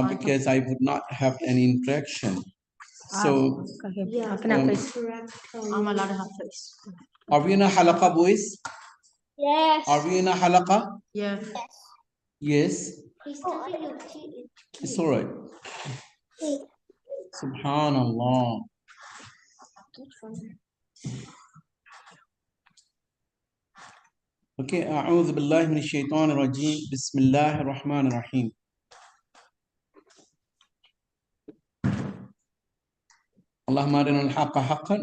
because I would not have any interaction. So, I'm allowed to have face. are we in a halaqa, boys? Yes. Are we in a halaqa? Yeah. Yes. He's touching your teeth. It's all right. Subhanallah. Okay. أعوذ بالله من الشيطان الرجيم. بسم الله الرحمن الرحيم. اللهم أرنا الحق حقا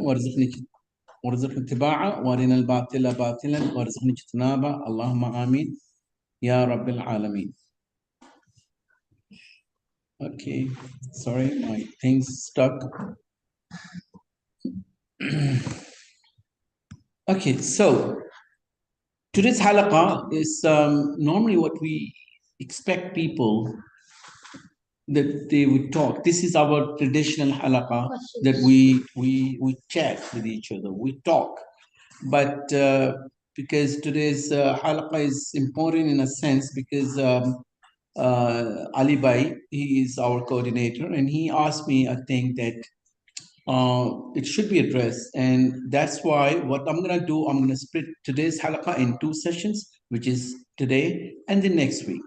وارزقنا اتباعه وارنا الباطل باطلا وارزقنا اجتنابه اللهم آمين يا رب العالمين. Okay, sorry, my thing's stuck. Okay, so today's halaqa is normally what we expect people that they would talk. This is our traditional halaqa that we chat with each other, we talk. But because today's halaqa is important in a sense because Ali Bhai, he is our coordinator, and he asked me a thing that it should be addressed. And that's why what I'm going to do, I'm going to split today's halaqa in 2 sessions, which is today and the next week.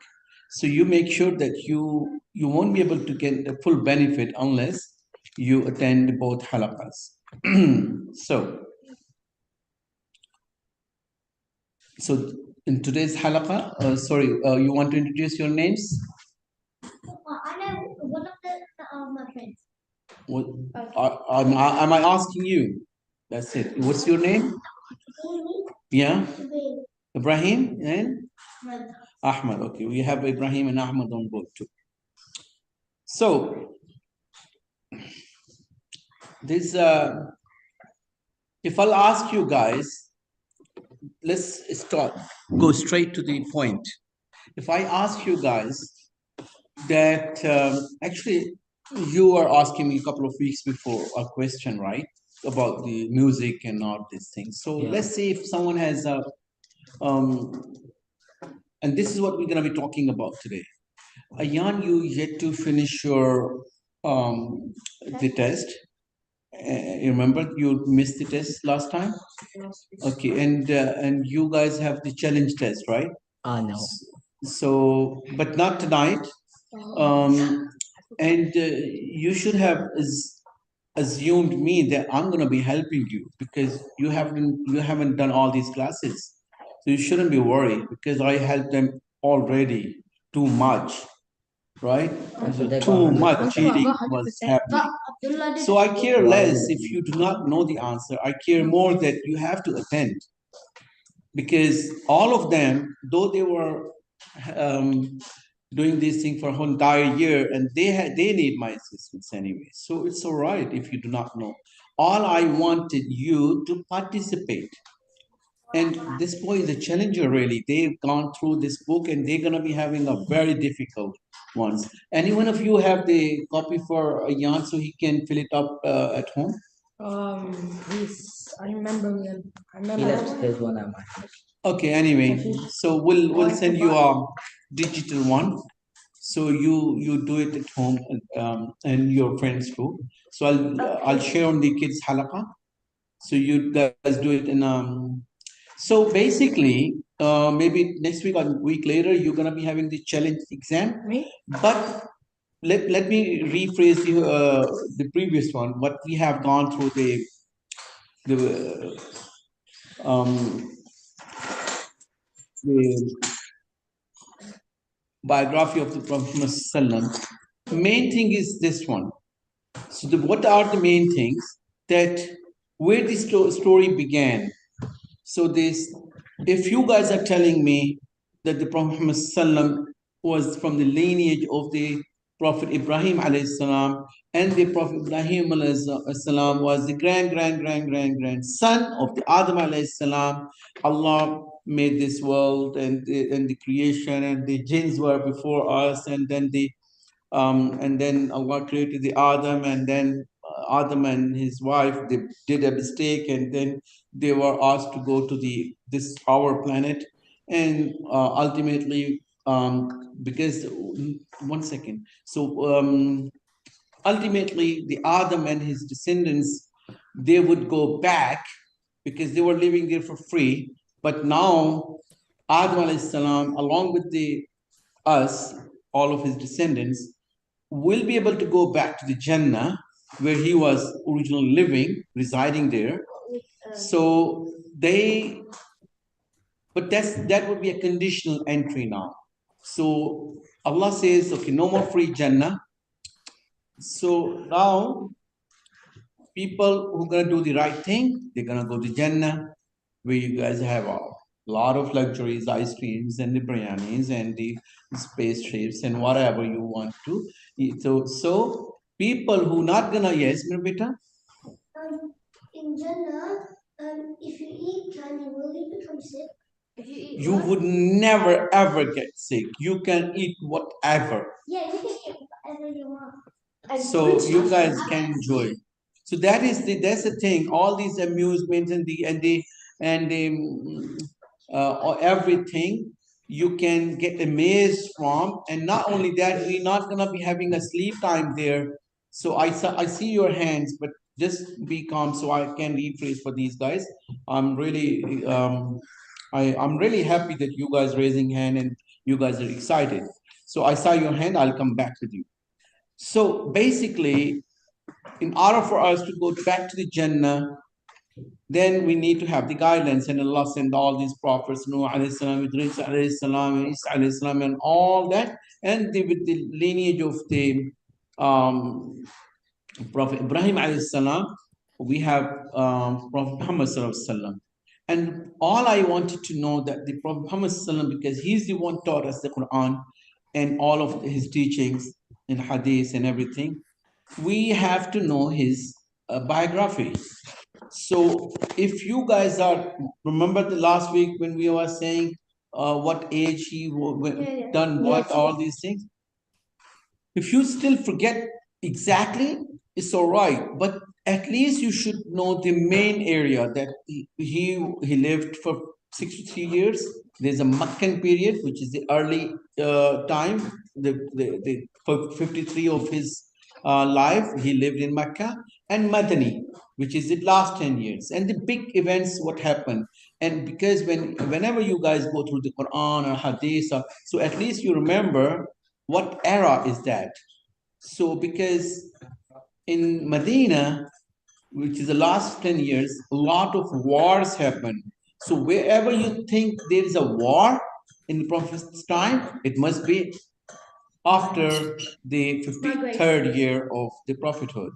So you make sure that you won't be able to get the full benefit unless you attend both halaqas. So in today's halaqa, you want to introduce your names? I know one of my friends. What, am I asking you? That's it. What's your name? Yeah? Ibrahim and? Ahmad. Okay, we have Ibrahim and Ahmad on board too. So, this, if I'll ask you guys, let's go straight to the point. If I ask you guys that, actually, you were asking me a couple of weeks before a question, right? About the music and all these things. So let's say if someone has a, and this is what we're going to be talking about today. Ayan, you yet to finish your the test. You remember you missed the test last time? Okay, and you guys have the challenge test, right? No. So, but not tonight. And you should have assumed me that I'm going to be helping you because you haven't done all these classes. So you shouldn't be worried because I helped them already too much, right? Too much cheating was happening. So I care less if you do not know the answer. I care more that you have to attend because all of them, though they were doing this thing for a whole entire year, and they need my assistance anyway. So it's all right if you do not know. All I wanted you to participate. And this boy is a challenger, really. They've gone through this book, and they're gonna be having a very difficult ones. Any one of you have the copy for Jan so he can fill it up at home? Yes, I remember. He left his one at my house. Okay, anyway, so we'll send you a digital one. So you do it at home and your friends too. So I'll share on the kids halaqa. So you guys do it in so basically maybe next week or a week later you're gonna be having the challenge exam. But let me rephrase the previous one. What we have gone through the biography of the Prophet Muhammad Sallam. Main thing is this one. So what are the main things that where this story began? So this, if you guys are telling me that the Prophet Muhammad Sallam was from the lineage of the Prophet Ibrahim alayhi salam, and the Prophet Ibrahim alayhi salam was the grandson of the Adam alayhi salam. Allah made this world and the creation, and the jinns were before us, and then Allah created the Adam, and then Adam and his wife, they did a mistake, and then they were asked to go to our planet, and ultimately because one second. So ultimately, the Adam and his descendants, they would go back because they were living there for free. But now, Adam alayhi salam, along with the us, all of his descendants, will be able to go back to the Jannah where he was originally living, residing there. So they, but that would be a conditional entry now. So Allah says, okay, no more free Jannah. So now people who are gonna do the right thing, they're gonna go to Jannah, where you guys have a lot of luxuries, ice creams and the biryanis and the space trips and whatever you want to eat. So people who not gonna, yes, my beta? In Jannah, if you eat candy, will you become sick? If you eat You what? would never ever get sick. You can eat whatever. Yeah, you can eat whatever you want. And So fruits you also. guys can enjoy. So that's the thing. All these amusements and or everything you can get amazed from. And not only that, we're not gonna be having a sleep time there. So I see your hands, but just be calm so I can rephrase for these guys. I'm really I'm really happy that you guys raising hand and you guys are excited. So I saw your hand. I'll come back with you. So basically, in order for us to go back to the Jannah, then we need to have the guidelines, and Allah sent all these prophets, Nuh alayhi salam, Idris alayhi salam, Isa alayhi salam, and all that, and with the lineage of the um, Prophet Ibrahim alayhi salam, we have Prophet Muhammad sallallahu alaihi wasallam. And all I wanted to know that the Prophet Muhammad sallallahu alaihi wasallam, because he's the one taught us the Quran and all of his teachings in hadith and everything, we have to know his biography. So if you guys are, remember the last week when we were saying what age he done what, all these things. If you still forget exactly, it's all right. But at least you should know the main area that he lived for 63 years. There's a Meccan period, which is the early time, the 53 of his life. He lived in Mecca, and Madani, which is the last 10 years. And the big events, what happened. And because whenever you guys go through the Quran or Hadith, so at least you remember what era is that? So because in Medina, which is the last 10 years, a lot of wars happen. So wherever you think there is a war in the Prophet's time, it must be after the 53rd year of the prophethood.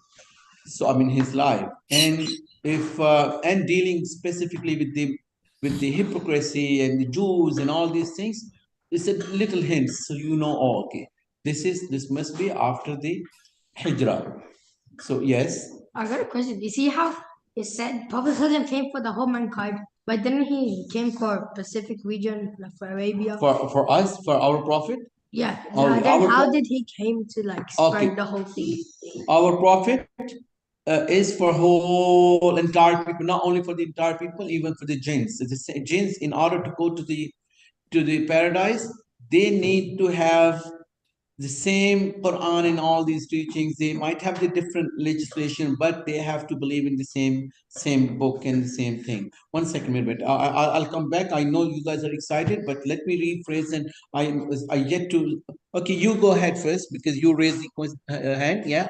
So I mean his life. And if and dealing specifically with the hypocrisy and the Jews and all these things, it's a little hint, so you know, oh, okay, this must be after the Hijrah. So yes, I got a question. You see how it said Prophet ﷺ came for the whole mankind, but then he came for Pacific region, like for Arabia. for us, for our prophet, Yeah. Our- then our how pro- did he came to like spread Okay. the whole thing? our prophet is for whole entire people, not only for the entire people, even for the jinns. So the jinns, in order to go to the paradise, they need to have the same Quran and all these teachings. They might have the different legislation, but they have to believe in the same book and the same thing. One second, minute. I'll come back. I know you guys are excited, but let me rephrase. And I yet to. Okay, you go ahead first because you raised the hand. Yeah.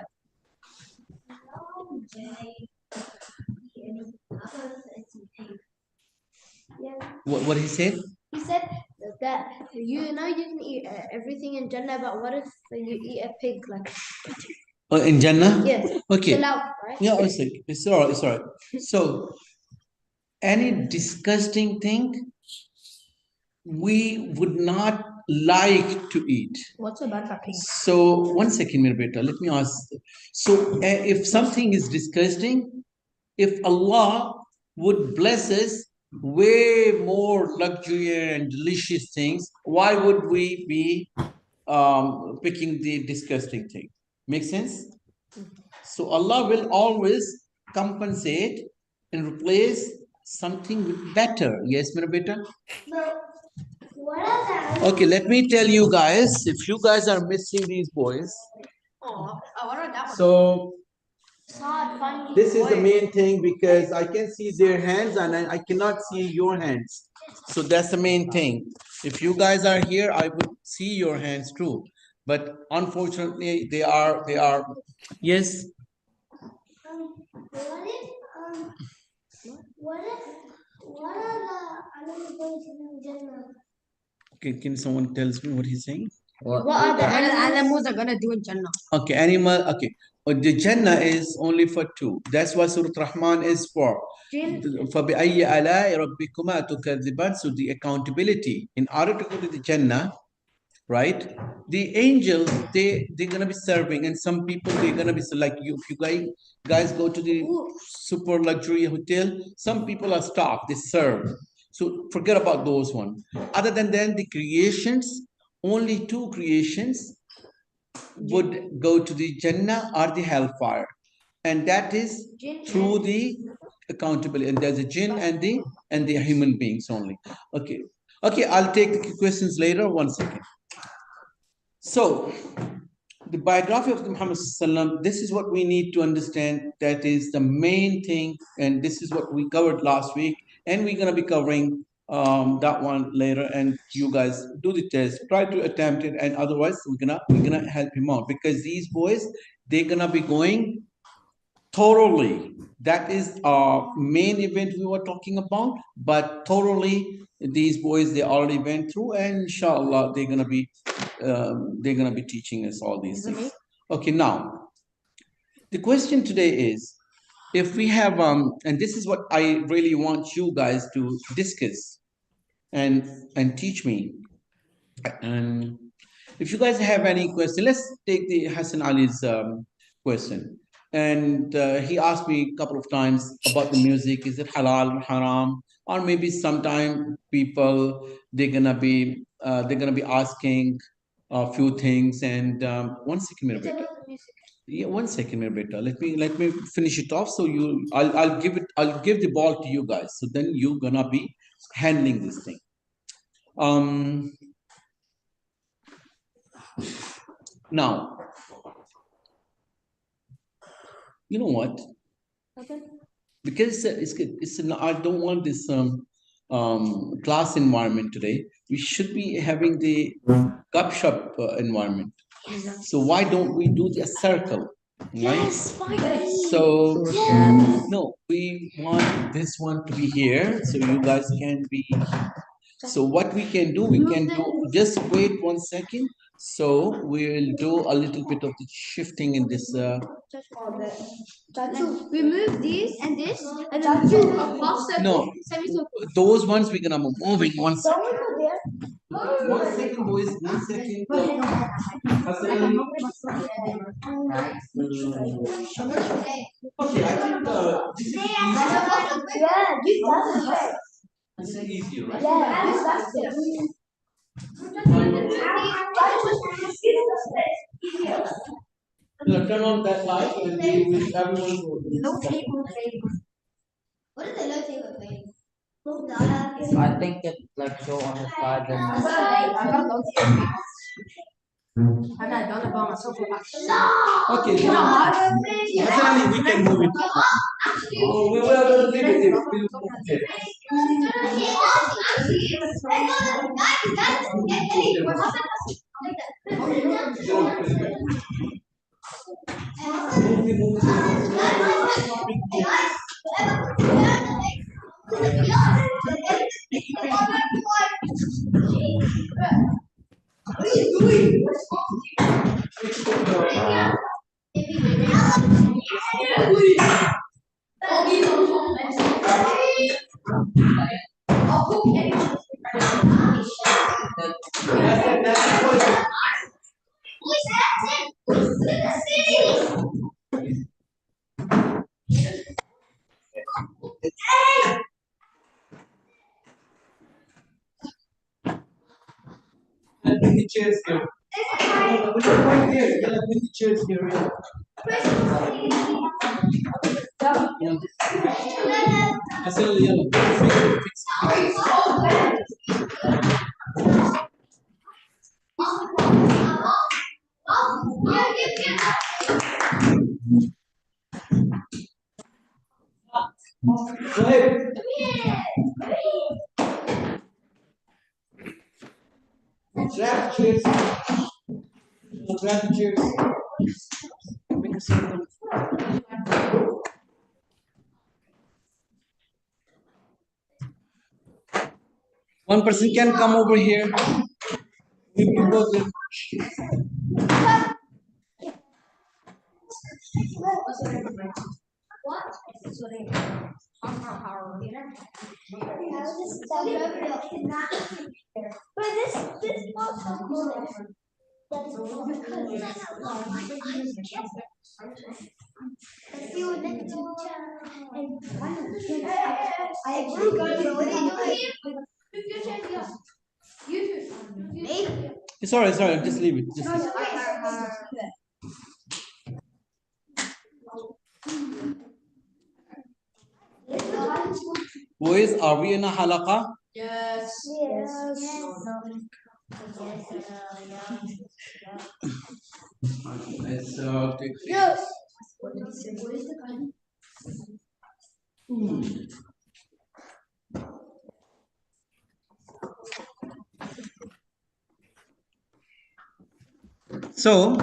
What he said? He said that you know you can eat everything in Jannah, but what if you eat a pig? Like In Jannah? yes, Okay. chill out, right? Yeah, it's all right. It's all right. So, any disgusting thing we would not like to eat. What's so bad about pig? So, one second, Mirbeta, let me ask. So, if something is disgusting, if Allah would bless us way more luxury and delicious things, why would we be picking the disgusting thing? Make sense? So Allah will always compensate and replace something with better. Yes, my beta? No, What are the Okay, let me tell you guys, if you guys are missing these boys, so this is the main thing because I can see their hands and I cannot see your hands. So that's the main thing. If you guys are here, I would see your hands too. But unfortunately, they are, yes. what are the animals going to do in Jannah? Can someone tells me what he's saying? What? What are the animals are gonna do in Jannah? Okay, animal. Okay, but the Jannah is only for two. That's what Surah Rahman is for. فَبِأَيِّ آلَاءِ رَبِّكُمَا تُكَذِّبَانِ. So the accountability. In order to go to the Jannah, right? The angels, they're gonna be serving, and some people they're gonna be so like you. If you guys go to the super luxury hotel, some people are staff, they serve. So forget about those ones. Other than then, the creations, only two creations would go to the Jannah or the hellfire, and that is through the accountability. And there's a jinn and the human beings only. Okay, okay. I'll take the questions later. 1 second. So, the biography of Muhammad Sallam, this is what we need to understand. That is the main thing, and this is what we covered last week, and we're gonna be covering that one later. And you guys do the test, try to attempt it, and otherwise we're gonna help him out because these boys they're gonna be going thoroughly. That is our main event we were talking about, but thoroughly these boys they already went through, and inshallah they're gonna be teaching us all these things. Okay, now the question today is, if we have and this is what I really want you guys to discuss and teach me. And if you guys have any question, let's take the Hassan Ali's question. And he asked me a couple of times about the music. Is it halal, haram? Or maybe sometime people they're gonna be asking a few things. And 1 second, mere beta. Yeah, 1 second, mere beta. Let me finish it off. So I'll give the ball to you guys. So then you're gonna be handling this thing. Now, you know what? Because I don't want this class environment today. We should be having the cup shop environment. So why don't we do the circle? Right? So no, we want this one to be here, so you guys can be. So what we can do, just wait 1 second. So we'll do a little bit of the shifting in this. We move these and this, and then we do a half circle, No, semicircle. those ones we're gonna moving 1 second. 1 second, boys. 1 second. Okay, I think this is easier. This is easier, right? Turn on that light and everyone will. What is the low table playing? I think it like show on the side and I'm not done about myself. Okay, Hassan, we can move it. Oh, we will leave it there. We will move it What are you doing? and bring the chairs here. Bring the chairs here. Hassan, yellow. Go ahead. Grab chairs. Grab chairs. Make a circle. One person can come over here. We will go there. But this box is cool. Sorry, just leave it. Just leave it. Boys, are we in a halaqa? Yes. Let's take Yes. So,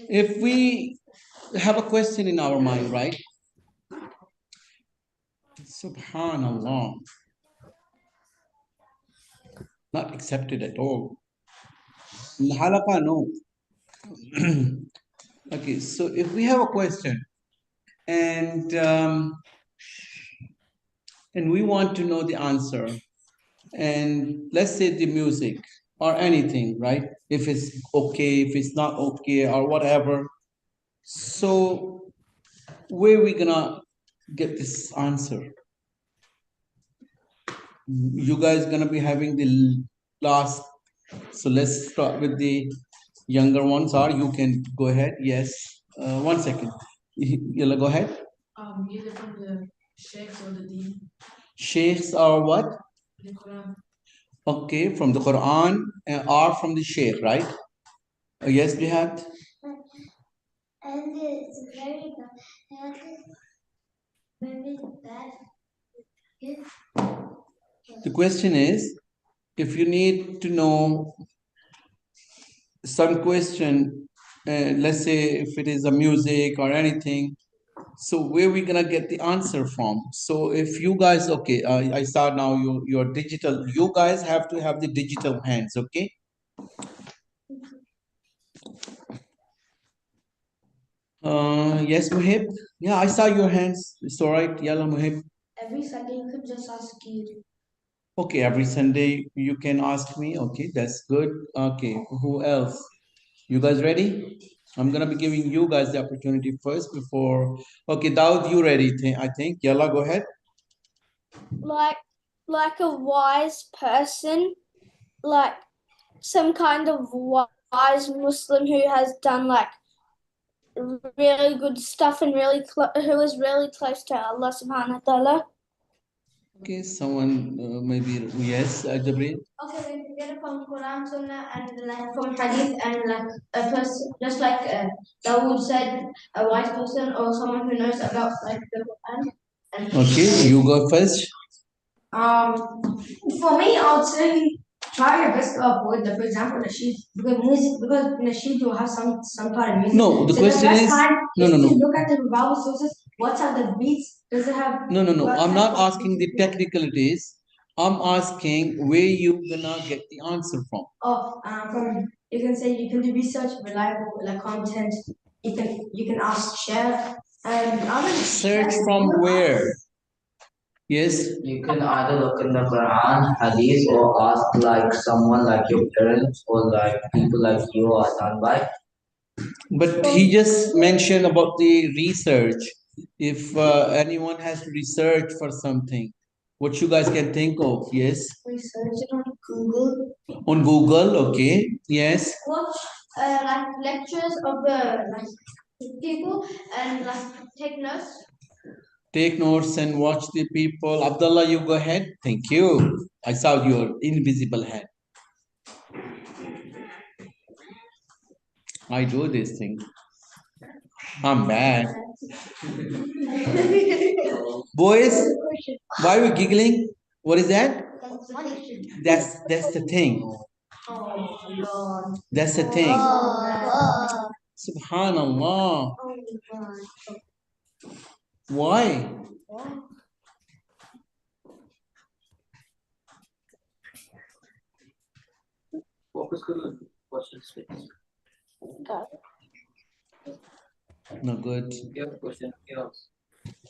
if we have a question in our mind, right? Subhanallah. Not accepted at all. Halaqa, no. Okay, so if we have a question and we want to know the answer, and let's say the music or anything, right? If it's okay, if it's not okay, or whatever. So where we gonna get this answer? You guys gonna be having the last. So let's start with the younger ones. Or you can go ahead. Yes. 1 second. Yalla, go ahead. Either from the sheikhs or the deen. Sheikhs are what? The Quran. Okay, from the Quran or from the Sheikh, right? Yes, Jihad. And it's very bad. Very bad. The question is, if you need to know some question, let's say if it is a music or anything, so where we gonna get the answer from? So if you guys, okay, I saw now you're digital. You guys have to have the digital hands, okay? Yes, Muhib. Yeah, I saw your hands. It's all right. Yalla, Muhib. Every Sunday you could just ask Eid. Okay, every Sunday you can ask me. Okay, that's good. Okay, who else? You guys ready? I'm gonna be giving you guys the opportunity first before. Okay, Daud, you ready? I think. Yalla, go ahead. Like a wise person, like some kind of wise Muslim who has done like really good stuff and who is really close to Allah subhanahu wa ta'ala. Okay, someone maybe yes, Jabril. Okay, when you get it from Quran, Sunnah, and like from Hadith, and like a person, just like Dawood said, a wise person or someone who knows about like the Quran. And Okay, you go first. For me, I would say try your best to avoid the, for example, nasheed, because nasheed will have some part of music. No, the So question the best is time no, is no, to no. look at the Bible sources. What are the beats? Does it have? No, no, no. what I'm type not of asking the beats? technicalities. I'm asking where you gonna get the answer from. Oh, from you can say you can do research, reliable like content. You can ask share and other Search from where? Yes. You can either look in the Quran, Hadith, or ask like someone like your parents or like people like you are done by. But he just mentioned about the research. If anyone has to research for something, what you guys can think of, yes? research it on Google. On Google, okay, yes. Watch like lectures of the like people and like take notes. Take notes and watch the people. Abdullah, you go ahead. Thank you. I saw your invisible hand. I do this thing. I'm bad. Boys, why are you giggling? What is that? That's the thing. That's the thing. Subhanallah. Why? Focus on questions, please. No good. You have a question. Yes.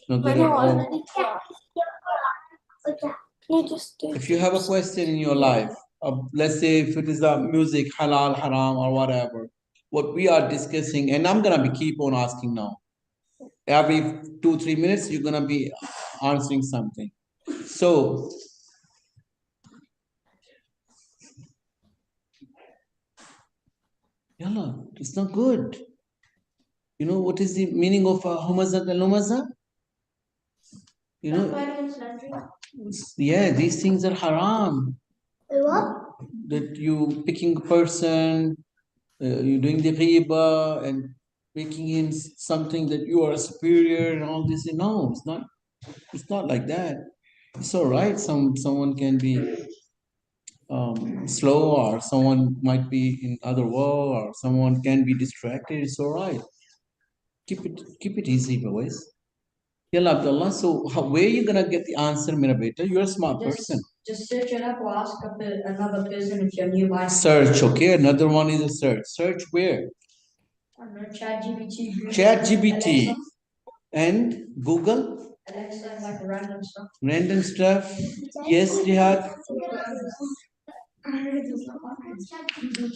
No good at all. Can you just do If you have a question in your life, let's say if it is a music, halal, haram, or whatever, what we are discussing, and I'm gonna be keep on asking now. Every 2-3 minutes, you're gonna be answering something. So, yalla, it's not good. You know what is the meaning of humaza and lumaza? You know, yeah, these things are haram. What? That you picking a person, you doing the ghiba and making him something that you are superior and all this. No, it's not. It's not like that. It's all right. Someone can be slow, or someone might be in other world, or someone can be distracted. It's all right. Keep it easy, boys. Yalla, Abdullah. So where are you gonna get the answer, Mera beta? You're a smart person. Just search it up or ask another person if you're nearby. Search, okay? Another one is a search. Search where? I don't know, ChatGPT. ChatGPT and Google. Alexa, like random stuff. Random stuff. Yes, Jihad.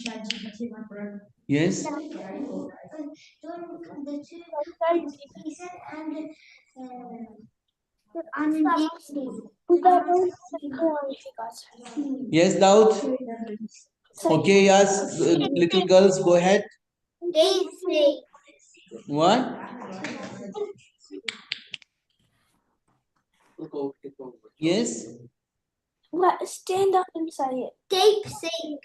ChatGPT, my friend. Yes. The two he said and deep sleep. Yes, Daud. Okay, yes. Little girls, go ahead. Deep sleep. What? Yes. Stand up and say it. Deep sleep.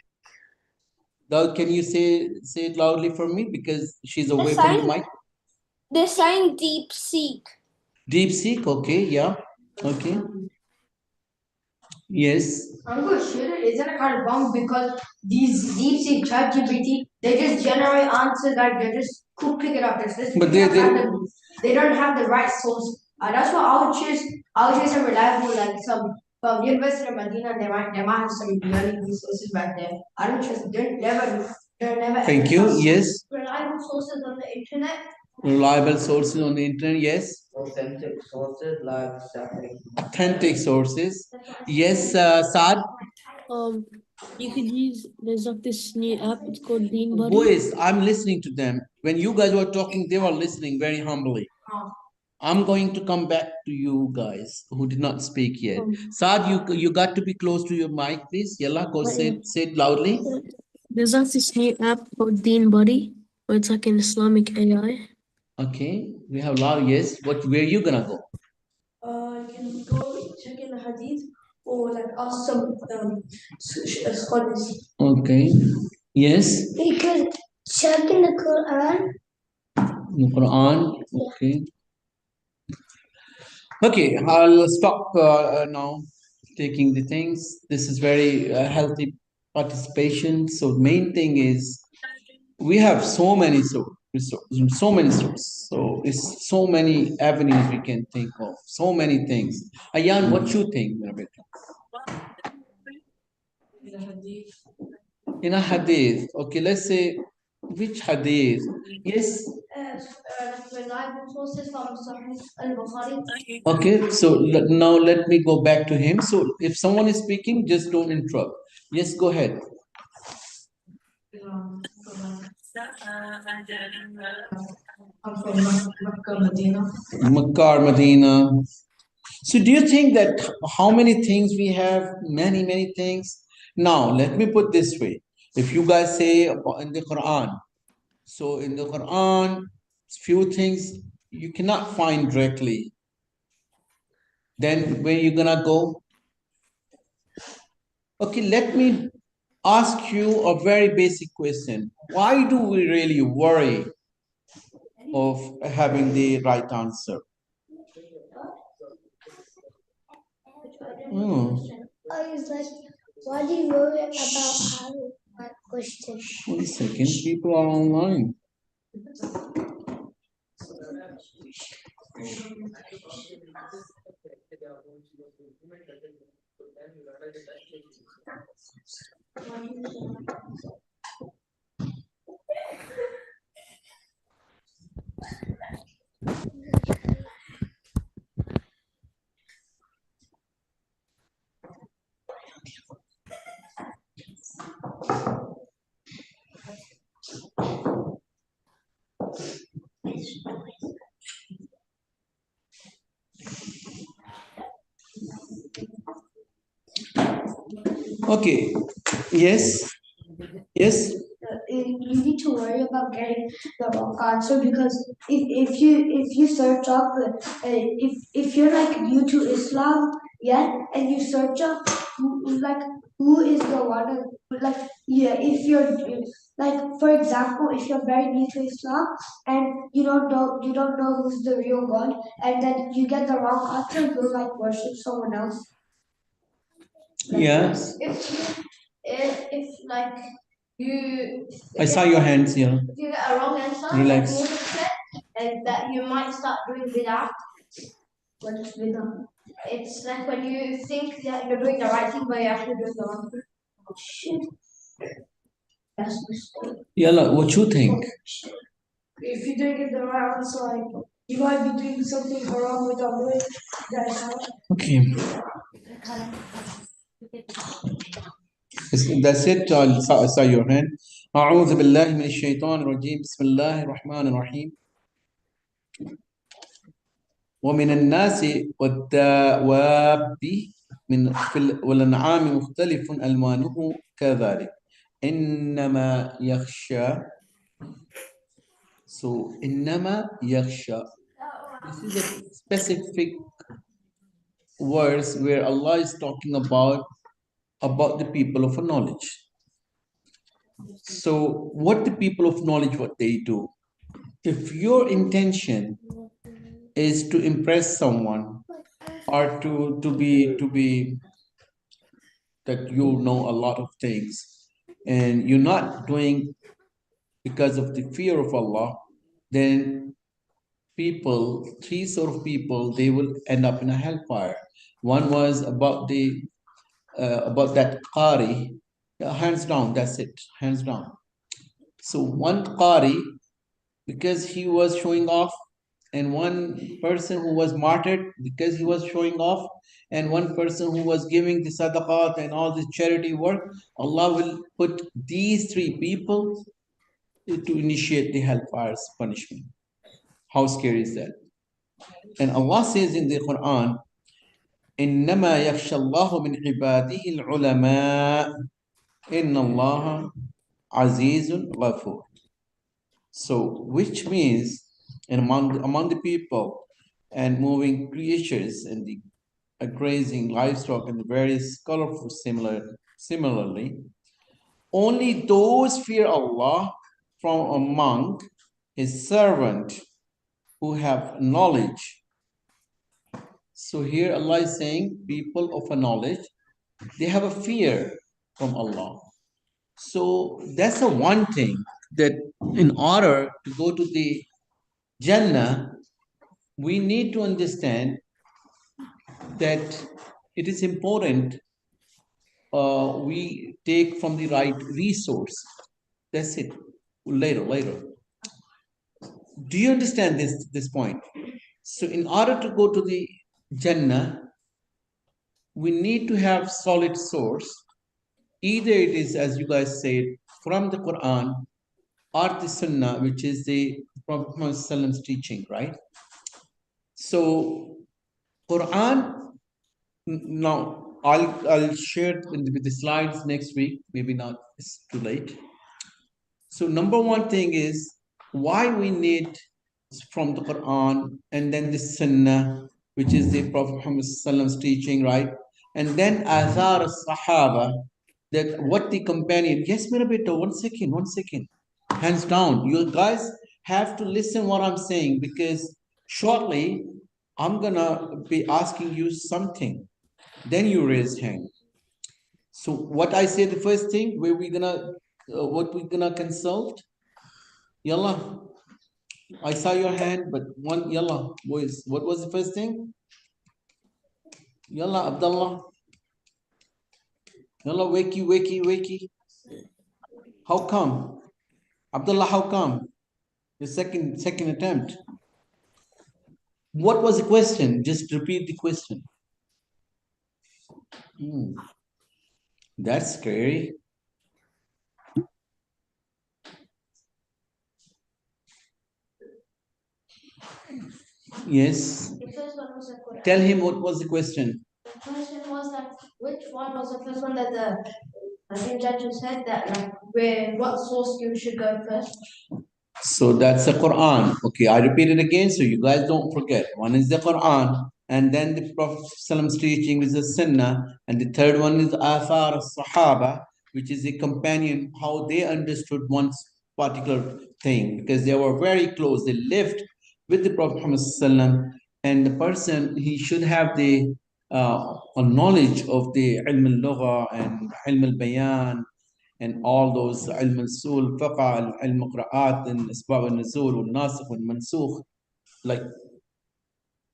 Daud, can you say it loudly for me, because she's away The from the same. mic? They're saying deep seek. Deep seek. Okay. Yeah. Okay. Yes. I'm good, shit. Isn't it kind of wrong because these deep sea ChatGPT, they just generate answers like they just pick it up. But They don't have the right source. That's why I would choose some reliable like some from University of Medina. They might have some really good sources back there. I don't trust. They're never. Thank you. Yes. Reliable sources on the internet. Reliable sources on the internet. Yes. Authentic sources like Authentic sources. Yes, Saad. You could use, there's like this new app, it's called Bean Buddy. Boys, I'm listening to them. When you guys were talking, they were listening very humbly. I'm going to come back to you guys who did not speak yet. Saad, you got to be close to your mic, please. Yalla, go say it loudly. There's like this new app called Bean Buddy, where it's like an Islamic AI. Okay, we have a lot. Yes. Where you gonna go? You can go check in the hadith or like ask some scholars. Okay. Yes. You could check in the Quran. The Quran. Okay. Okay, I'll stop now taking the things. This is very healthy participation. So main thing is we have so many resources, so many sources. So it's so many avenues we can think of, so many things. Ayan, what you think, Rebecca? In a hadith, okay, let's say which hadith? Yes. Reliable sources from Sahih al-Bukhari. Okay, so now let me go back to him. So if someone is speaking, just don't interrupt. Yes, go ahead. I'm from Makkah, Medina. Makkah or Medina. So do you think that how many things we have? Many, many things. Now, let me put this way. If you guys say in the Quran, so in the Quran, few things you cannot find directly. Then where you gonna go? Okay, let me ask you a very basic question. Why do we really worry of having the right answer? Hmm. I was like, why do you worry about having that question? 1 second, people are online. Okay, yes, yes. You need to worry about getting the wrong answer because if you search up if you're like new to Islam, yeah, and you search up who is the one like yeah, if you're like for example, if you're very new to Islam and you don't know who's the real God, and then you get the wrong answer, you'll like worship someone else. Yes. If like you I saw your hands here. if you get a wrong answer, Relax. like Moses said, and that you might start doing bid'ah. What is bid'ah? It's like when you think that you're doing the right thing, but you're actually doing the wrong thing. Shit. That's mistake. Yalla, what you think? If you don't get the right answer, like you might be doing something wrong with the way that Okay. That's it. I saw your hand. أعوذ بالله من الشيطان الرجيم بسم الله الرحمن الرحيم ومن الناس والدواب والأنعام مختلف ألوانه كذلك إنما يخشى إنما يخشى. This is a specific verse where Allah is talking about the people of knowledge. So what the people of knowledge, what they do, if your intention is to impress someone or to be that you know a lot of things and you're not doing because of the fear of Allah, then three sort of people, they will end up in a hellfire. One was about that Qari. Hands down, that's it, hands down. So one Qari, because he was showing off, and one person who was martyred because he was showing off, and one person who was giving the sadaqat and all this charity work, Allah will put these three people to initiate the hellfire's punishment. How scary is that? And Allah says in the Quran, إنما يخشى الله من عباده العلماء إن الله عزيز غفور. So, which means, and among the people and moving creatures and the grazing livestock and the various colorful similarly, only those fear Allah from among His servant who have knowledge. So here Allah is saying people of a knowledge, they have a fear from Allah. So that's the one thing that in order to go to the Jannah, we need to understand that it is important we take from the right resource. That's it. Later. Do you understand this point? So in order to go to the Jannah, we need to have solid source. Either it is, as you guys said, from the Quran or the Sunnah, which is the Prophet Muhammad's teaching, right? So Quran, now I'll share with the slides next week. Maybe not, it's too late. So number one thing is why we need from the Quran and then the Sunnah, which is the Prophet Muhammad's teaching, right? and then Athar Sahaba, that what the companion, yes, mera beta, 1 second, 1 second. Hands down. You guys have to listen what I'm saying because shortly I'm gonna be asking you something. Then you raise hand. So what I say the first thing, where we gonna what we gonna consult? Yalla. I saw your hand, but one yalla, boys. What was the first thing? Yalla, Abdullah. Yalla, wakey, wakey, wakey. How come? Abdullah, how come? The second attempt. What was the question? Just repeat the question. That's scary. Yes. The first one was a Quran. Tell him what was the question. The question was that which one was the first one that I think judge said that like where what source you should go first? So that's the Quran. Okay, I repeat it again so you guys don't forget. One is the Quran, and then the Prophet's teaching is the Sunnah, and the third one is Athar Sahaba, which is a companion, how they understood one particular thing, because they were very close. They lived with the Prophet Muhammad, and the person, he should have the a knowledge of the ilm al-lugha and ilm al-bayan and all those ilm al-sul, fiqh, ilm al-qira'at, and asbab al-nuzul, al-nasikh, al-mansukh, like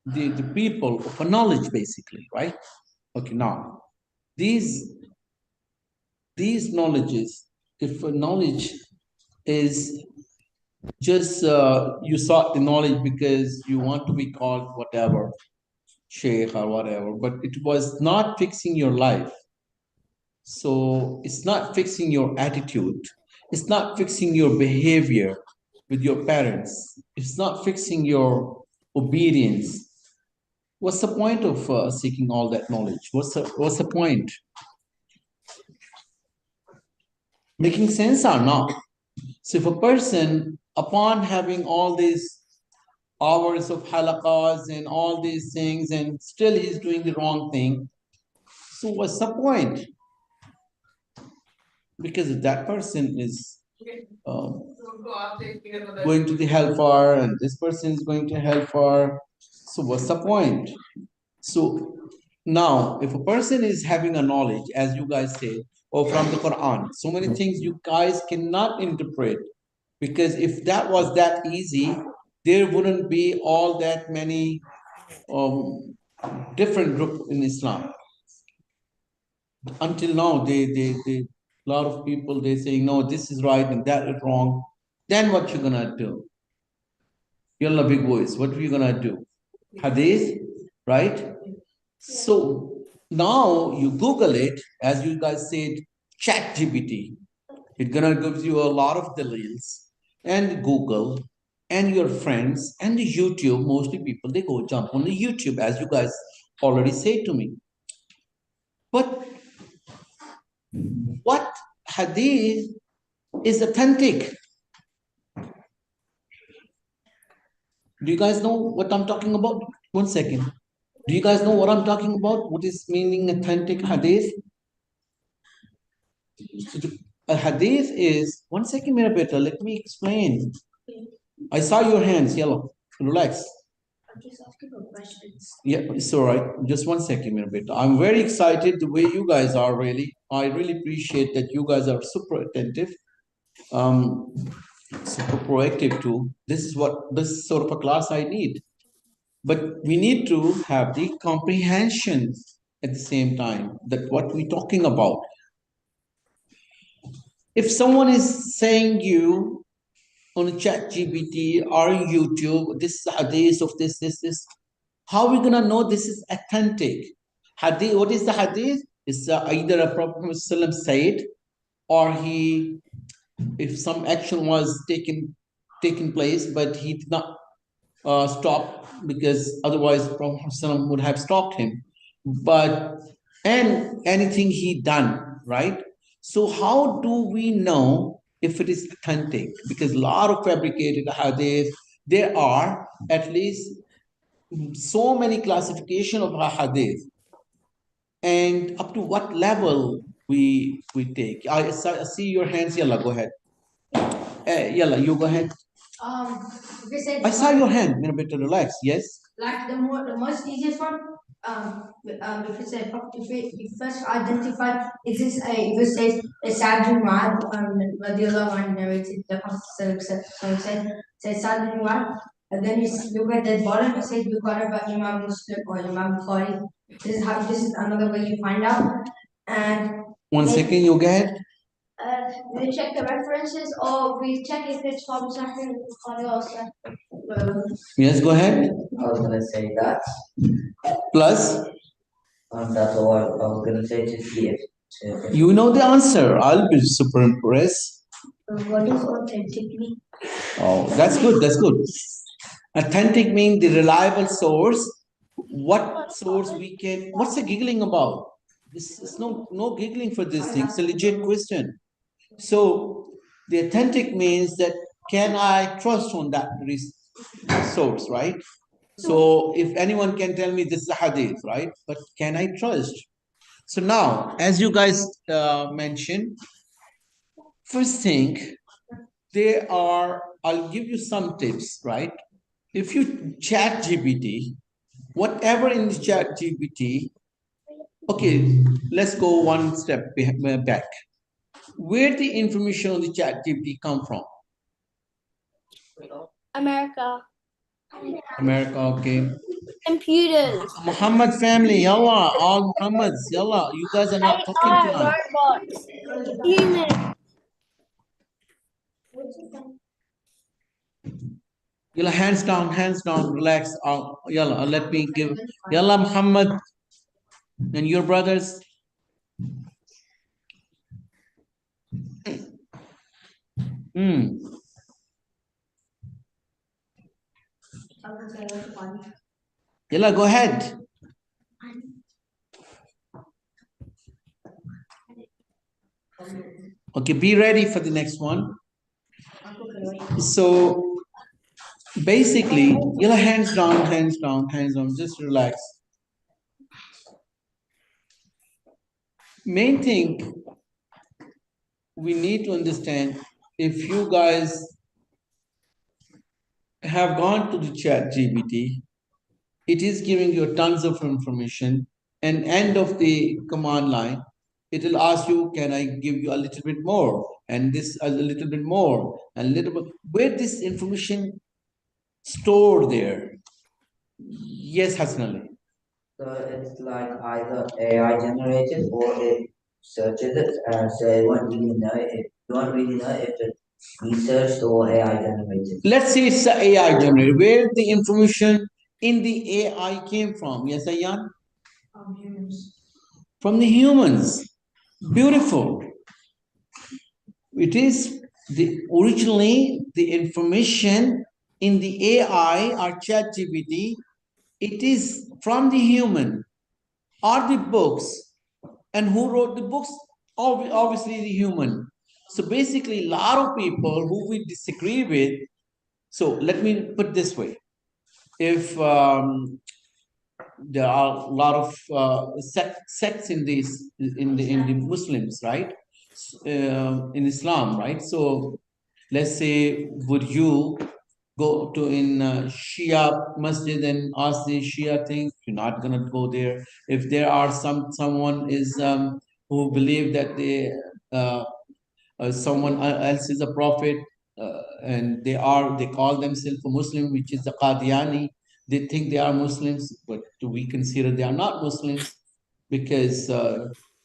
the people of a knowledge, basically, right? Okay, now, these knowledges, if a knowledge is just, you sought the knowledge because you want to be called whatever, sheikh or whatever, but it was not fixing your life. So it's not fixing your attitude. It's not fixing your behavior with your parents. It's not fixing your obedience. What's the point of seeking all that knowledge? What's the point? Making sense or not? So if a person, upon having all these hours of halaqas and all these things, and still he's doing the wrong thing, so what's the point? Because if that person is going to the hellfire and this person is going to hellfire, so what's the point? So now, if a person is having a knowledge, as you guys say, or from the Quran, so many things you guys cannot interpret, because if that was that easy, there wouldn't be all that many different groups in Islam. Until now, they a lot of people, they saying, no, this is right and that is wrong. Then what you gonna do? Yalla, big voice, what are you gonna do? Hadith, right? So now you Google it, as you guys said, chat GPT. It's gonna give you a lot of details, and Google and your friends and the YouTube, mostly people, they go jump on the YouTube, as you guys already said to me. But what hadith is authentic? Do you guys know what I'm talking about? 1 second. Do you guys know what I'm talking about? What is meaning authentic hadith? A hadith is 1 second, mera beta. Let me explain. I saw your hands, yellow. Relax. I'm just asking for questions. Yeah, it's all right. Just 1 second, mera beta. I'm very excited the way you guys are. Really, I really appreciate that you guys are super attentive, super proactive too. This is sort of a class I need. But we need to have the comprehension at the same time that what we're talking about. If someone is saying you on a chat GPT or YouTube, this is hadith of this, how are we gonna know this is authentic? Hadith, what is the hadith? It's either a Prophet said, or he, if some action was taken place, but he did not stop, because otherwise Prophet ﷺ would have stopped him. But and anything he done, right? So how do we know if it is authentic? Because a lot of fabricated hadith, there are at least so many classification of hadith. and up to what level we take. I see your hands. Yalla, go ahead. Yalla, you go ahead. If you say I saw your hand. A bit relax. Yes. like the most easiest one, if you say if you first identify is this a if you say a Sa'd bin Mu'adh radiallahu anhu narrated the Prophet said Sa'd bin Mu'adh, and then look at the bottom, it says Bukhari by Imam Muslim or Imam Bukhari. This is another way you find out. And One second, you go ahead. We check the references or we check if it's from Sahih Bukhari or Sahih. Yes, go ahead. I was gonna say that. Plus, That's all I was gonna say to see if you know the answer. I'll be super impressed. what is authentically? Oh, that's good. That's good. Authentic means the reliable source. What source we can? What's the giggling about? This is no giggling for this thing. It's a legit question. So the authentic means that can I trust on that source, right? So if anyone can tell me this is a hadith, right? But can I trust? So now, as you guys mentioned, first thing, I'll give you some tips, right? If you chat GPT, whatever in the chat GPT, okay, let's go one step back. Where the information on the chat GPT come from? America. America, okay. Computers. Muhammad family, yalla, all Muhammads, yalla. You guys are not talking AI, tonight. robots. Humans. Yalla, hands down, relax. Yalla, let me give. Yalla, Muhammad and your brothers. Hmm. Yalla, go ahead. Okay, be ready for the next one. So basically, yalla, hands down, just relax. Main thing we need to understand, if you guys have gone to the chat GPT, it is giving you tons of information, and end of the command line, it will ask you, can I give you a little bit more, and this a little bit more, and a little bit, where this information stored there? Yes, Hassan Ali. so it's like either AI generated or it searches it, and so it won't really know if you won't really know if it's researched or AI generated. Let's say it's the AI generated. Where the information in the AI came from? Yes, Ayan? Humans. From the humans. Beautiful. It is originally the information in the AI or chat GPT, it is from the human. Are the books, and who wrote the books? Obviously the human. So basically, a lot of people who we disagree with. So let me put this way: if there are a lot of sects in the Muslims, right? In Islam, right? So let's say, would you go to in Shia masjid and ask the Shia things? You're not gonna go there. If there are someone is who believe that uh, someone else is a prophet, and they call themselves a Muslim, which is the Qadiani. They think they are Muslims, but we consider they are not Muslims, because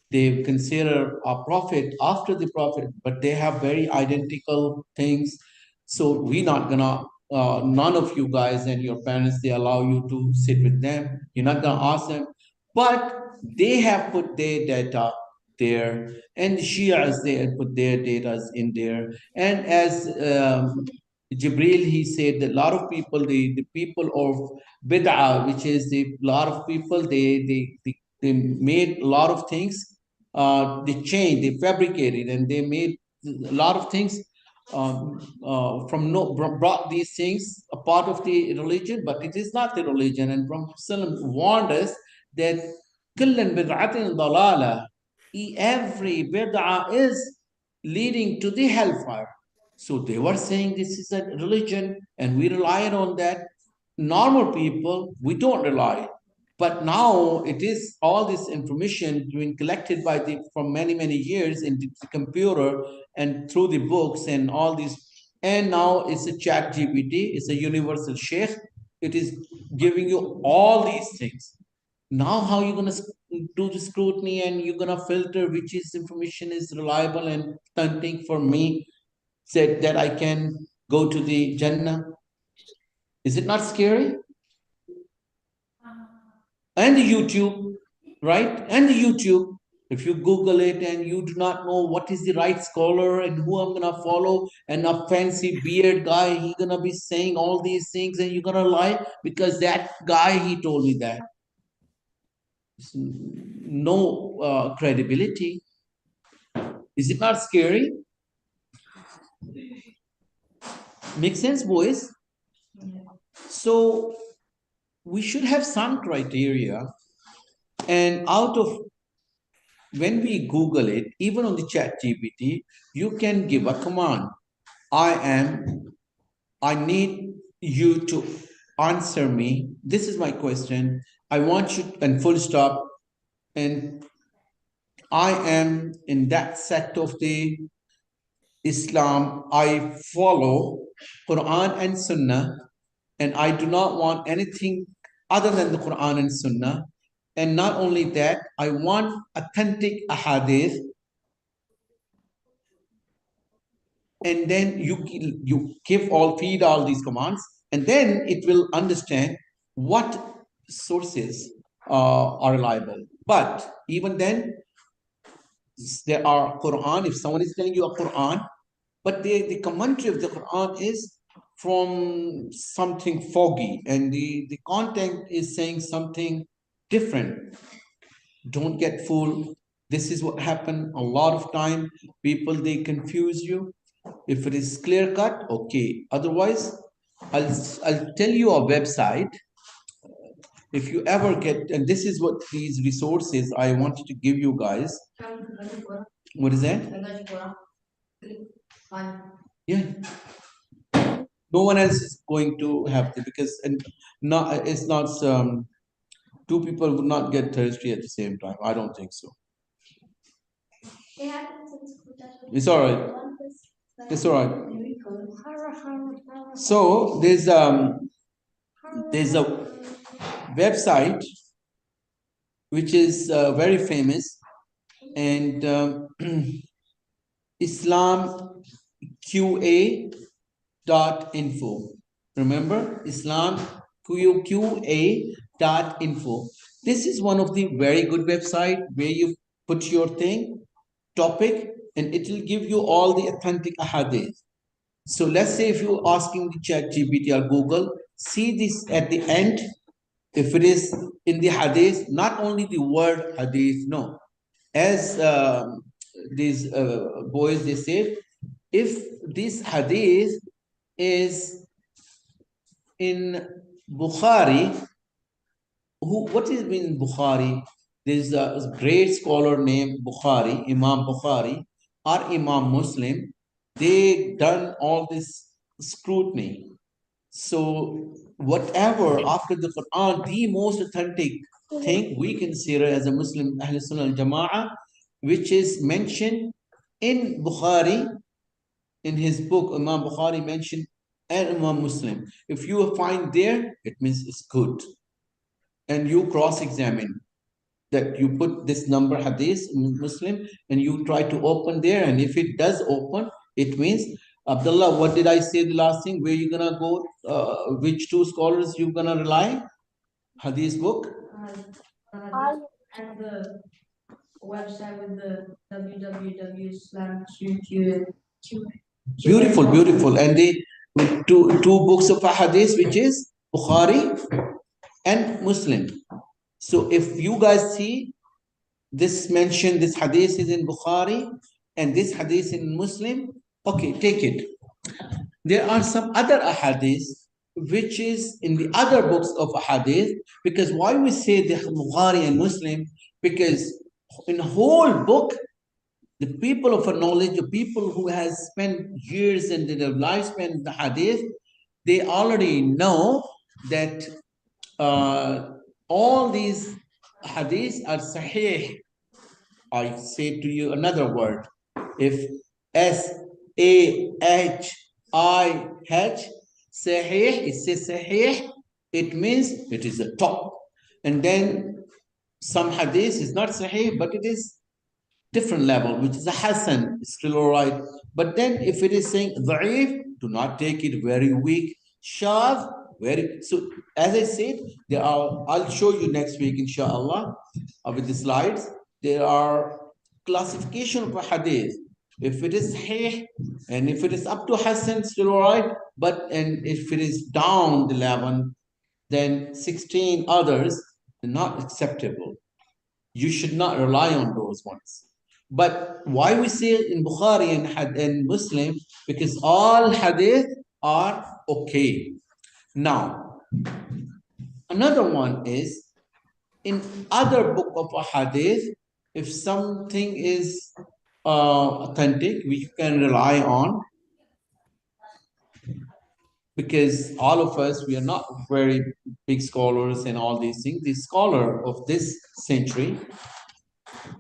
they consider a prophet after the prophet, but they have very identical things. So we're not gonna. None of you guys and your parents, they allow you to sit with them. You're not gonna ask them, but they have put their data there, and the Shias, they had put their data in there. And as Jibril, he said that a lot of people, the people of Bid'ah, which is the lot of people, they made a lot of things, they changed, they fabricated, and they made a lot of things from no brought these things a part of the religion, but it is not the religion. And Prophet ﷺ warned us that كل بدعة ضلالة. Every bid'ah is leading to the hellfire. So they were saying this is a religion and we relied on that. Normal people, we don't rely. But now it is all this information being collected by the from many years in the computer and through the books and all these. And now it's a chat GPT, it's a universal sheikh. It is giving you all these things. Now how you going to do the scrutiny and you're going to filter which is information is reliable and authentic for me, said that I can go to the Jannah? Is it not scary? And the YouTube, right? And the YouTube. If you Google it and you do not know what is the right scholar and who I'm gonna follow, and a fancy beard guy, he gonna be saying all these things, and you're gonna lie because that guy he told me that. No credibility. Is it not scary? Make sense, boys? So we should have some criteria, and out of when we Google it, even on the chat GPT, you can give a command. I need you to answer me. This is my question. I want you, and full stop. And I am in that sect of the Islam. I follow Quran and Sunnah, and I do not want anything other than the Quran and Sunnah. And not only that, I want authentic ahadith. And then you feed all these commands, and then it will understand what sources are reliable. But even then, there are Quran. If someone is telling you a Quran, but the commentary of the Quran is from something foggy, and the content is saying something different. Don't get fooled. This is what happened a lot of time. People, they confuse you. If it is clear cut, okay. Otherwise, I'll tell you a website. If you ever get, and this is what these resources I wanted to give you guys. What is that? Yeah. No one else is going to have to, because and not it's not two people would not get thirsty at the same time. I don't think so. It's all right. It's all right. So there's a website which is very famous, and islamqa.info. Remember, islamqa.info. This is one of the very good website where you put your thing, topic, and it will give you all the authentic ahadith. So let's say if you're asking the chat GPT or Google, see this at the end. If it is in the hadith, not only the word hadith, no. As these boys, they said, if this hadith is in Bukhari, what is in Bukhari? There's a great scholar named Bukhari, Imam Bukhari, or Imam Muslim. They done all this scrutiny. So whatever after the Quran, the most authentic thing we consider as a Muslim Ahl Sunnah al Jama'ah, which is mentioned in Bukhari, in his book, Imam Bukhari mentioned, and Imam Muslim. If you find there, it means it's good. And you cross-examine that you put this number hadith Muslim and you try to open there, and if it does open, it means Abdullah, what did I say the last thing? Where you gonna go? Which two scholars you gonna rely? Hadith book? And the website with the www/QQ. Beautiful, beautiful. And the two books of hadith, which is Bukhari and Muslim. So if you guys see this mention, this hadith is in Bukhari and this hadith in Muslim, okay, take it. There are some other ahadith which is in the other books of ahadith, because why we say the Bukhari and Muslim, because in the whole book, the people of knowledge, the people who has spent years in their lifespan in the hadith, they already know that all these hadiths are sahih. I say to you another word. If Sahih, sahih, it says sahih, it means it is the top. And then some hadith is not sahih, but it is different level, which is a Hassan, still all right. But then if it is saying da'if, do not take it very weak. Shadh, very. So as I said, there are, I'll show you next week, inshallah, with the slides. There are classification of a hadith. If it is sahih, and if it is up to Hassan, still all right. But and if it is down the 11, then 16 others are not acceptable. You should not rely on those ones. But why we say in Bukhari and Muslim? Because all hadith are okay. Now, another one is in other book of a hadith, if something is authentic, we can rely on, because all of us, we are not very big scholars and all these things. The scholar of this century,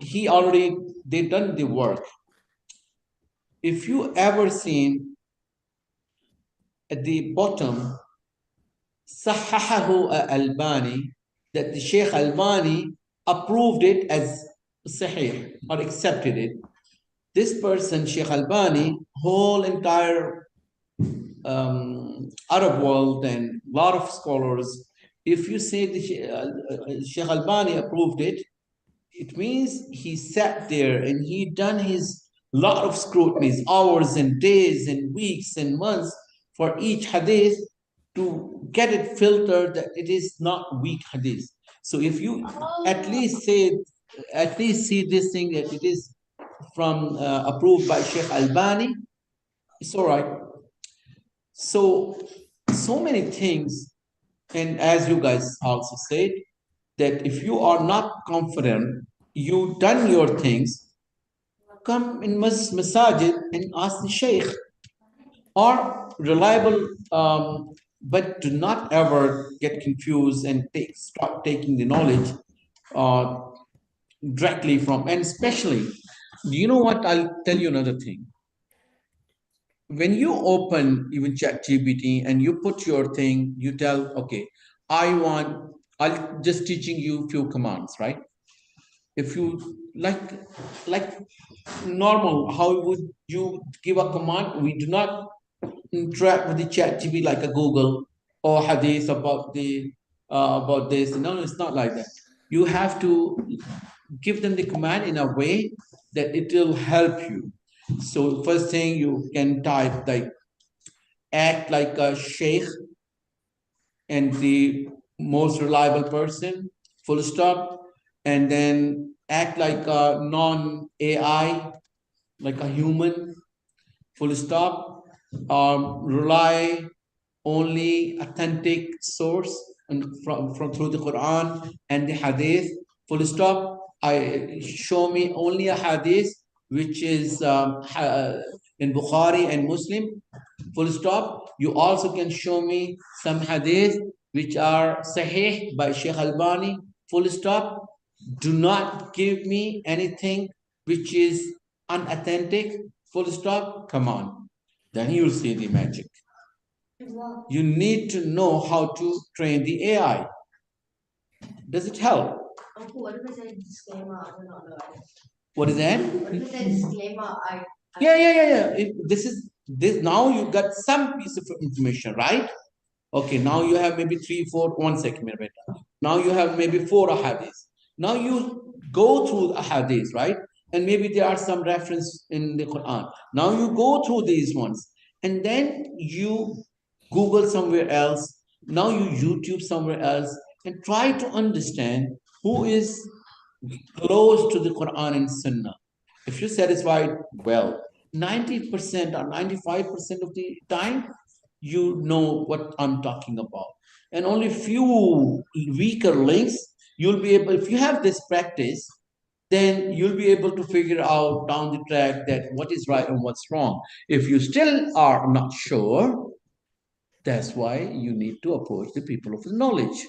they done the work. If you ever seen at the bottom, Sahahahu Albani, that the Sheikh Albani approved it as Sahih or accepted it. This person, Sheikh Albani, whole entire Arab world and a lot of scholars, if you say the Sheikh Albani approved it, it means he sat there and he done his lot of scrutinies, hours and days and weeks and months for each hadith to get it filtered that it is not weak hadith. So if you at least see this thing that it is from approved by Sheikh Albani, it's all right. So many things, and as you guys also said, that if you are not confident, you done your things, come in masajid and ask the sheikh, or reliable, but do not ever get confused and start taking the knowledge directly from, and especially, you know what, I'll tell you another thing. When you open even ChatGPT and you put your thing, you tell, okay, I'll just teaching you few commands, right? If you like normal, how would you give a command? We do not interact with the ChatGPT like a Google or Hadith about this. No, it's not like that. You have to give them the command in a way that it will help you. So first thing, you can type like act like a sheikh and the most reliable person, full stop, and then act like a non-AI, like a human, full stop, rely only authentic source and from through the Quran and the Hadith, full stop. I show me only a Hadith which is in Bukhari and Muslim, full stop. You also can show me some Hadith which are Sahih by Sheikh Albani, full stop. Do not give me anything which is unauthentic, full stop. Come on, then you'll see the magic. You need to know how to train the AI. Does it help? Uncle, what if I said disclaimer? I do not know. What is that? What if I said disclaimer? Yeah. This now you got some piece of information, right? Okay, now you have maybe 3, 4, 1 second, minute. Now you have maybe 4 ahadith. Now you go through ahadith, right? And maybe there are some reference in the Quran. Now you go through these ones, and then you Google somewhere else. Now you YouTube somewhere else, and try to understand who is close to the Quran and Sunnah. If you're satisfied, well, 90% or 95% of the time, you know what I'm talking about. And only few weaker links, you'll be able, if you have this practice, then you'll be able to figure out down the track that what is right and what's wrong. If you still are not sure, that's why you need to approach the people of the knowledge.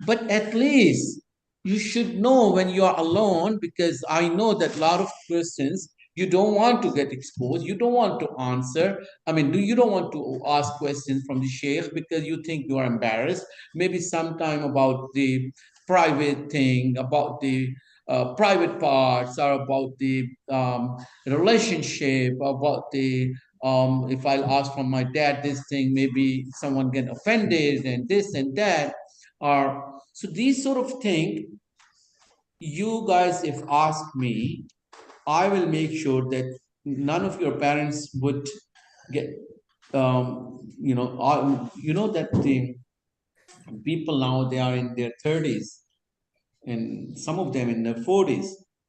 But at least you should know when you are alone, because I know that a lot of questions you don't want to get exposed, you don't want to answer. I mean, you don't want to ask questions from the sheikh because you think you are embarrassed. Maybe sometime about the private thing, about the private parts, or about the relationship, about the if I'll ask from my dad this thing, maybe someone get offended and this and that. Or so these sort of thing, you guys, if ask me, I will make sure that none of your parents would get, that the people now they are in their 30s and some of them in their 40s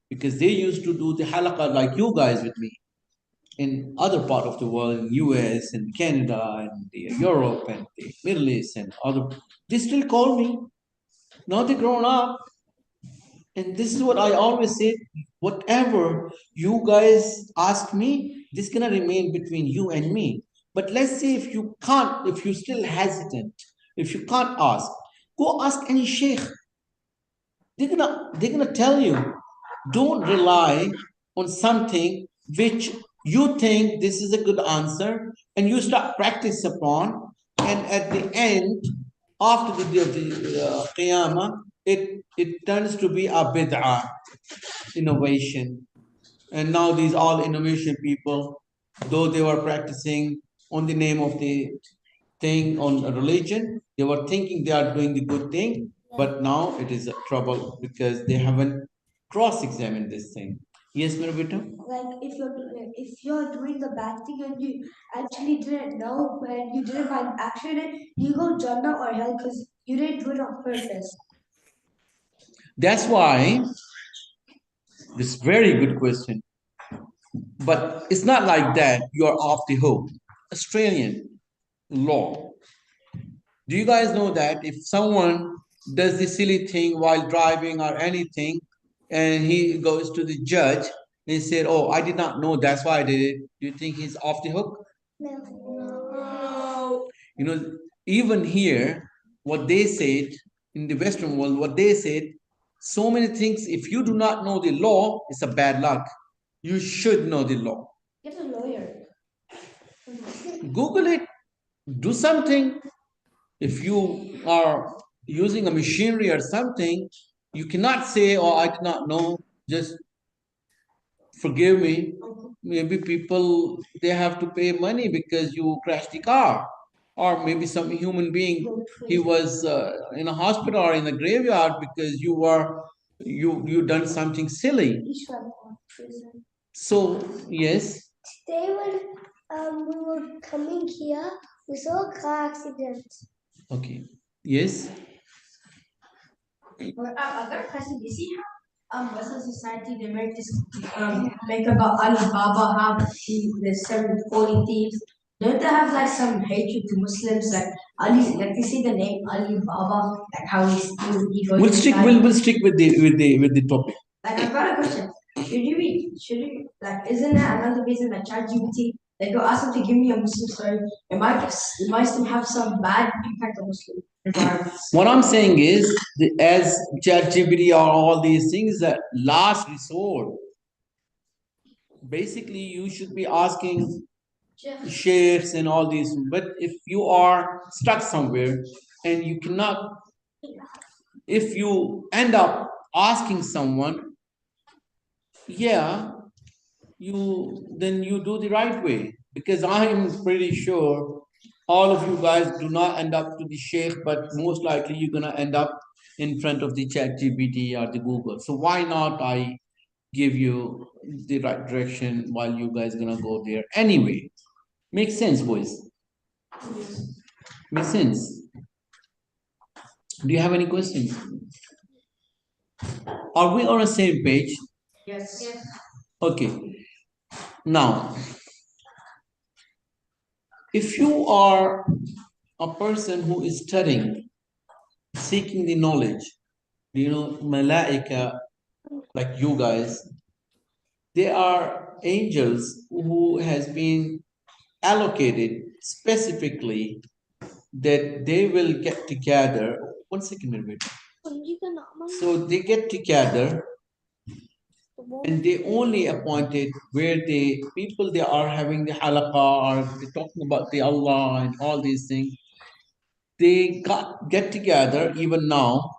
because they used to do the halaqa like you guys with me in other part of the world, in US and Canada and Europe and the Middle East and other. They still call me. Now they're grown up. And this is what I always say, whatever you guys ask me, this gonna remain between you and me. But let's say if you can't, if you're still hesitant, if you can't ask, go ask any sheikh. They're gonna tell you. Don't rely on something which you think this is a good answer and you start practice upon, and at the end, after the day of the Qiyamah, it turns to be a bid'ah, innovation. And now these all innovation people, though they were practicing on the name of the thing on a religion, they were thinking they are doing the good thing, but now it is a trouble because they haven't cross-examined this thing. Yes, Mirabita? Like if you're doing the bad thing and you actually didn't know and you didn't find action in it, you go Jannah or hell because you didn't do it on purpose. That's why this very good question. But it's not like that you're off the hook. Australian law. Do you guys know that if someone does the silly thing while driving or anything, and he goes to the judge and he said, "Oh, I did not know. That's why I did it." Do you think he's off the hook? No. You know, even here, what they said in the Western world, what they said, so many things. If you do not know the law, it's a bad luck. You should know the law. Get a lawyer. Google it. Do something. If you are using a machinery or something, you cannot say, "Oh, I did not know, just forgive me." Maybe people, they have to pay money because you crashed the car. Or maybe some human being, he was in a hospital or in a graveyard because you done something silly. So, yes. Today when we were coming here, we saw a car accident. Okay. Yes. I've got a question. You see how Western society they make this make about Alibaba have the 740 thieves. Don't they have like some hatred to Muslims? Like Ali, like you see the name Alibaba, like how he goes. We'll stick with the topic. Like I've got a question. Should you like isn't there another reason that ChatGPT like you ask them to give me a Muslim story, it might still have some bad impact on Muslim environments. What I'm saying is, as ChatGPT or all these things, that last resort. Basically, you should be asking sheikhs and all these. But if you are stuck somewhere and you cannot, if you end up asking someone, yeah, then you do the right way. Because I am pretty sure all of you guys do not end up to the sheikh, but most likely you're gonna end up in front of the chat GPT or the Google. So why not I give you the right direction while you guys gonna go there anyway? Makes sense, boys. Makes sense. Do you have any questions? Are we on the same page? Yes. Okay. Now, if you are a person who is studying, seeking the knowledge, You know, malaika, like you guys, they are angels who has been allocated specifically that they will get together. 1 second, minute. So they get together and they only appointed where the people they are having the halaqa or they're talking about the Allah and all these things. They get together even now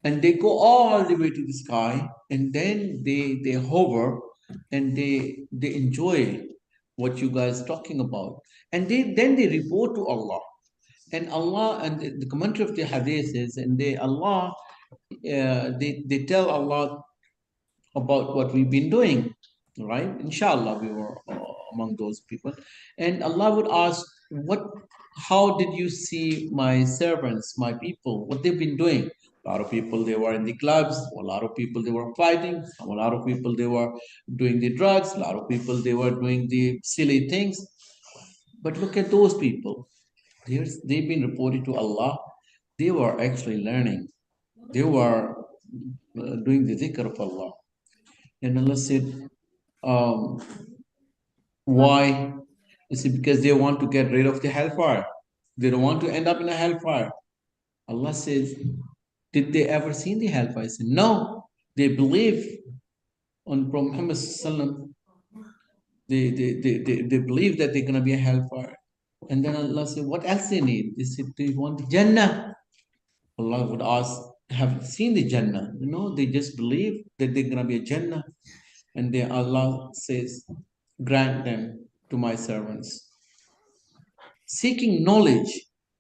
and they go all the way to the sky and then they hover and they enjoy what you guys talking about and they report to Allah and Allah and the commentary of the hadith is and they Allah they tell Allah about what we've been doing, right? Inshallah, we were among those people. And Allah would ask, how did you see my servants, my people, what they've been doing? A lot of people, they were in the clubs. A lot of people, they were fighting. A lot of people, they were doing the drugs. A lot of people, they were doing the silly things. But look at those people. They've been reported to Allah. They were actually learning. They were doing the dhikr of Allah. And Allah said, um, why? Is it because they want to get rid of the hellfire? They don't want to end up in a hellfire. Allah says, did they ever see the hellfire? I said, no. They believe on Prophet Muhammad Sallam. They believe that they're going to be a hellfire. And then Allah said, what else they need? They said, they want the Jannah. Allah would ask, have you seen the Jannah? You know, they just believe that they're going to be a Jannah. And then Allah says, grant them to my servants. Seeking knowledge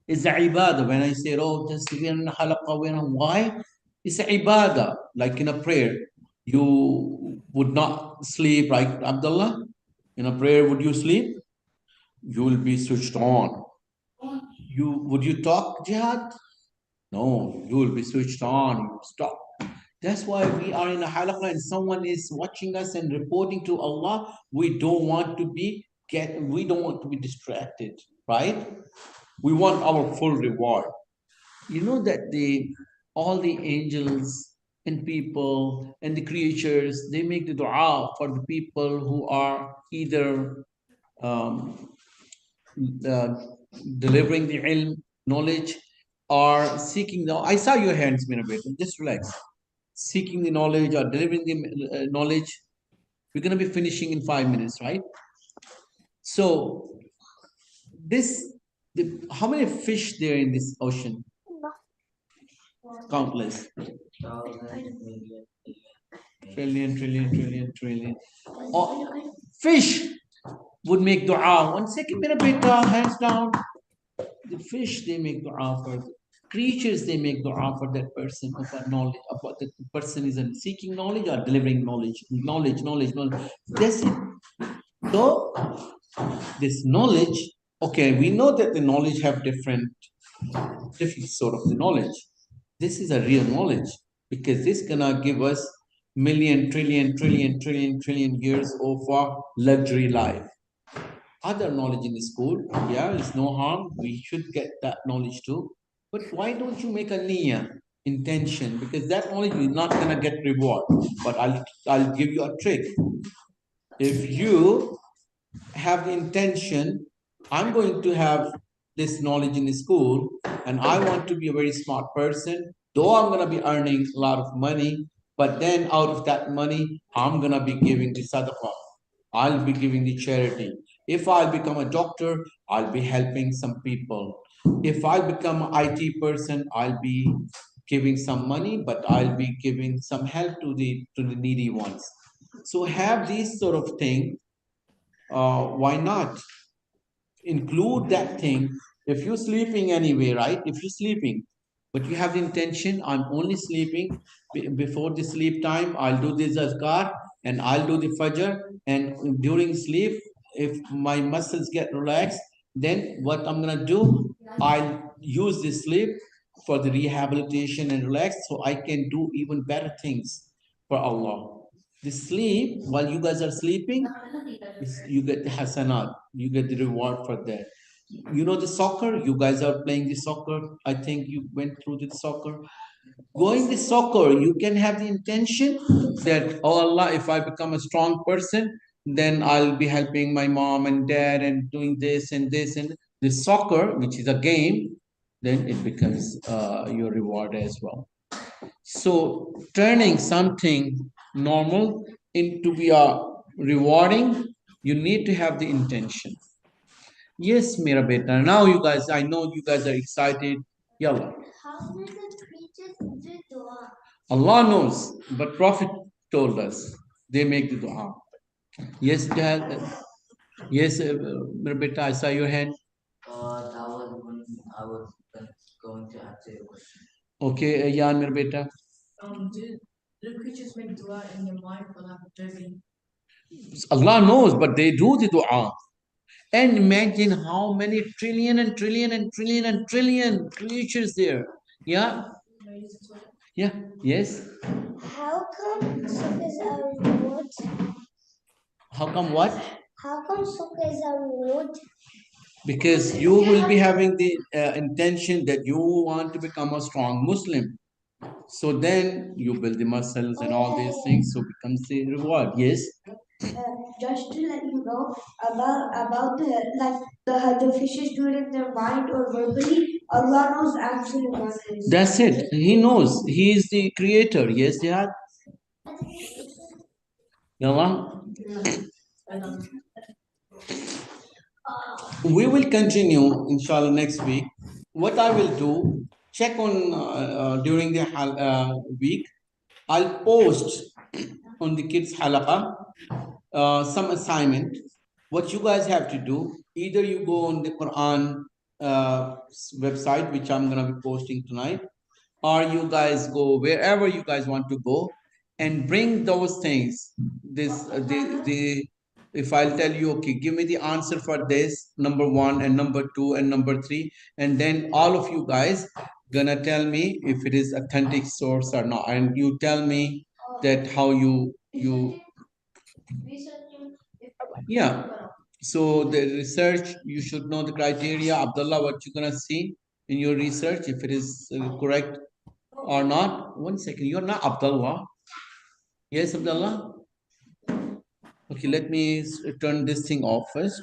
is a ibadah. When I say, oh, just we're in halaqa, why? It's a ibadah, like in a prayer. You would not sleep, right, Abdullah? In a prayer, would you sleep? You will be switched on. Would you talk, Jihad? No, you will be switched on. You stop. That's why we are in a halaqa and someone is watching us and reporting to Allah. We don't want to be distracted, right? We want our full reward. You know that all the angels and people and the creatures, they make the dua for the people who are either um, uh, delivering the ilm, knowledge, or seeking the. I saw your hands, Mirabet. Just relax. Seeking the knowledge or delivering the knowledge. We're going to be finishing in 5 minutes, right? So, how many fish there in this ocean? Countless. Trillion. Fish would make dua. 1 second, मेरा बेटा, hands down. The fish, they make dua for the creatures, they make dua for that person about knowledge, about that person is seeking knowledge or delivering knowledge. Knowledge. That's it. So, this knowledge, okay, we know that the knowledge have different sort of the knowledge. This is a real knowledge because this gonna give us million, trillion years of luxury life. Other knowledge in the school, yeah, it's no harm. We should get that knowledge too. But why don't you make a niyyah, intention? Because that knowledge is not gonna get reward. But I'll give you a trick. If you have the intention, I'm going to have this knowledge in the school and I want to be a very smart person, though I'm going to be earning a lot of money, but then out of that money, I'm going to be giving the sadaqah. I'll be giving the charity. If I'll become a doctor, I'll be helping some people. If I'll become an IT person, I'll be giving some money, but I'll be giving some help to the needy ones. So have these sort of thing. Why not include that thing? If you're sleeping anyway, right? If you're sleeping, but you have the intention, I'm only sleeping before the sleep time, I'll do this azkar and I'll do the fajr. And during sleep, if my muscles get relaxed, then what I'm gonna do, I'll use the sleep for the rehabilitation and relax so I can do even better things for Allah. The sleep, while you guys are sleeping, you get the hasanat, you get the reward for that. You know the soccer, you guys are playing the soccer. I think you went through the soccer. Going the soccer, you can have the intention that, oh Allah, if I become a strong person, then I'll be helping my mom and dad and doing this and this and the soccer, which is a game, then it becomes your reward as well. So turning something normal into be a rewarding, you need to have the intention. Yes, Mera beta. Now you guys, I know you guys are excited. Yalla. How do the creatures do dua? Allah knows, but Prophet told us they make the dua. Yes, yes, Mera beta, I saw your hand. That was when I was going to answer your question. Okay, Yan, Mera beta. Do creatures make dua in their mind for like observing? Allah knows, but they do the dua. And imagine how many trillion and trillion and trillion and trillion creatures there. Yeah, yeah, yes. How come soup is a reward? How come what? How come soup is a reward? Because you will be having the intention that you want to become a strong Muslim. So then you build the muscles and all these things, so becomes the reward. Yes. Just to let you know about the fishes do it in their mind or verbally. Allah knows actually what it is. That's it. He knows. He is the creator. Yes, Jihad. Yalla. We will continue, inshallah, next week. What I will do, check on during the week, I'll post on the kids halaqa some assignment. What you guys have to do, either you go on the Quran website, which I'm gonna be posting tonight, or you guys go wherever you guys want to go and bring those things. This the if I'll tell you, okay, give me the answer for this, number one and number two and number three, and then all of you guys gonna tell me if it is authentic source or not, and you tell me that how you yeah. So the research, you should know the criteria. Abdullah, what you're gonna see in your research, if it is correct or not. One second, you're not Abdullah. Yes, Abdullah. Okay, let me turn this thing off first.